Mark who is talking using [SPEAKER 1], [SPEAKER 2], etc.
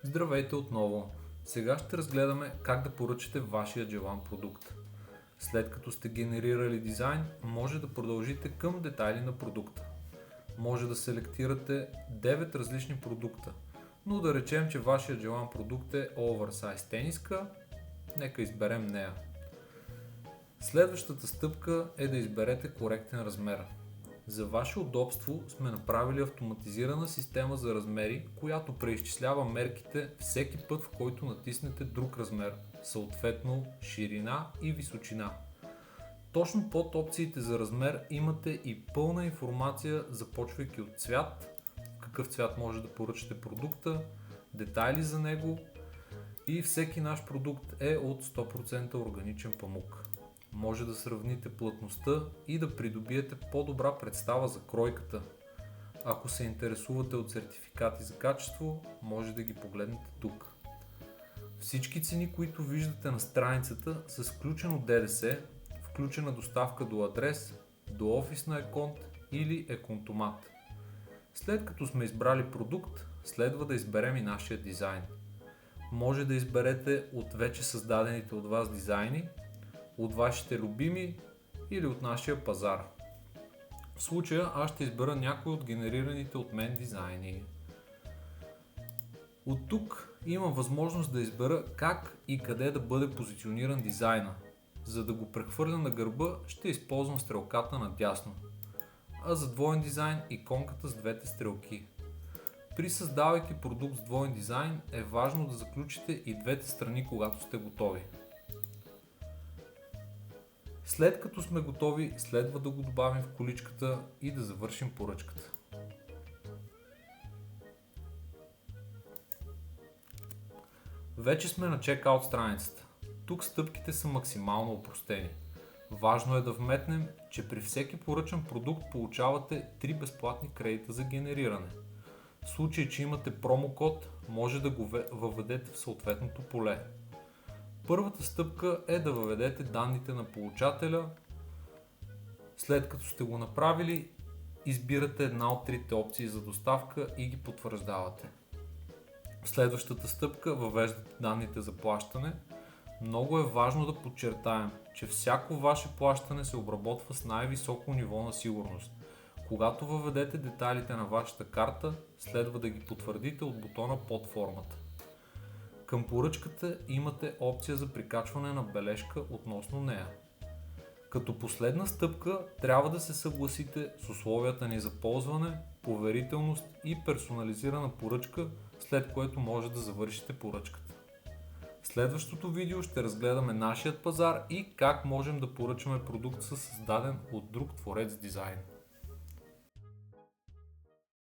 [SPEAKER 1] Здравейте отново! Сега ще разгледаме как да поръчате вашия желан продукт. След като сте генерирали дизайн, може да продължите към детайли на продукта. Може да селектирате 9 различни продукта, но да речем, че вашия желан продукт е оверсайз тениска, нека изберем нея. Следващата стъпка е да изберете коректен размер. За ваше удобство сме направили автоматизирана система за размери, която преизчислява мерките всеки път, в който натиснете друг размер, съответно ширина и височина. Точно под опциите за размер имате и пълна информация, започвайки от цвят, в какъв цвят може да поръчате продукта, детайли за него и всеки наш продукт е от 100% органичен памук. Може да сравните плътността и да придобиете по-добра представа за кройката. Ако се интересувате от сертификати за качество, може да ги погледнете тук. Всички цени, които виждате на страницата, са с включено ДДС, включена доставка до адрес, до офисна еконт или еконтомат. След като сме избрали продукт, следва да изберем и нашия дизайн. Може да изберете от вече създадените от вас дизайни, от вашите любими или от нашия пазар. В случая аз ще избера някой от генерираните от мен дизайни. От тук имам възможност да избера как и къде да бъде позициониран дизайна. За да го прехвърля на гърба, ще използвам стрелката надясно, а за двоен дизайн иконката с двете стрелки. При създавайки продукт с двоен дизайн е важно да заключите и двете страни, когато сте готови. След като сме готови, следва да го добавим в количката и да завършим поръчката. Вече сме на чекаут страницата. Тук стъпките са максимално опростени. Важно е да вметнем, че при всеки поръчан продукт получавате 3 безплатни кредита за генериране. В случай, че имате промокод, може да го въведете в съответното поле. Първата стъпка е да въведете данните на получателя. След като сте го направили, избирате една от трите опции за доставка и ги потвърждавате. В следващата стъпка въвеждате данните за плащане. Много е важно да подчертаем, че всяко ваше плащане се обработва с най-високо ниво на сигурност. Когато въведете детайлите на вашата карта, следва да ги потвърдите от бутона под формата. Към поръчката имате опция за прикачване на бележка относно нея. Като последна стъпка трябва да се съгласите с условията ни за ползване, поверителност и персонализирана поръчка, след което може да завършите поръчката. В следващото видео ще разгледаме нашият пазар и как можем да поръчаме продукт създаден от друг творец дизайн.